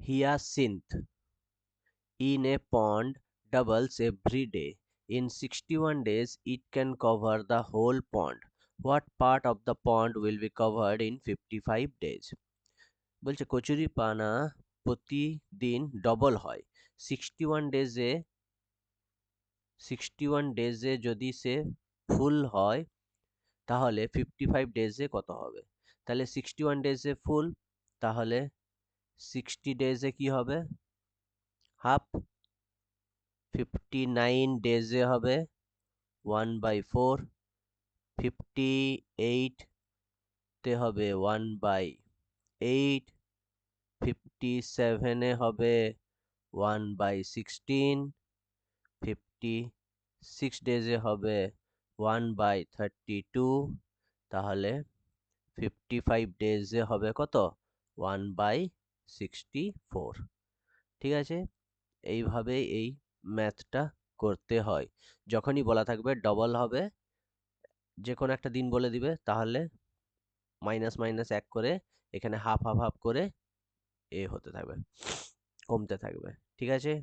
hyacinth in a pond doubles every day. In 61 days, it can cover the whole pond. What part of the pond will be covered in 55 days? বলছে কচুরি পানা প্রতিদিন double হয় 61 ডেজে 61 ডেজে যদি সে ফুল হয় তাহলে 55 ডেজে কত হবে? তাহলে 61 ডেজে ফুল, তাহলে 60 ডেজে কি হবে? হাফ। 59 ডেজে হবে 1/4। 58 তে হবে 1/8। 57-এ হবে 1/16। 56 ডেজে হবে 1/32। তাহলে 55 ডেজে হবে কত? 1/64। ঠিক আছে, এইভাবে এই ম্যাথটা করতে হয়। যখনই বলা থাকবে ডবল হবে, যে কোনো একটা দিন বলে দিবে, তাহলে মাইনাস মাইনাস এক করে এখানে হাফ হাফ হাফ করে হতে থাকবে, কমতে থাকবে। ঠিক আছে।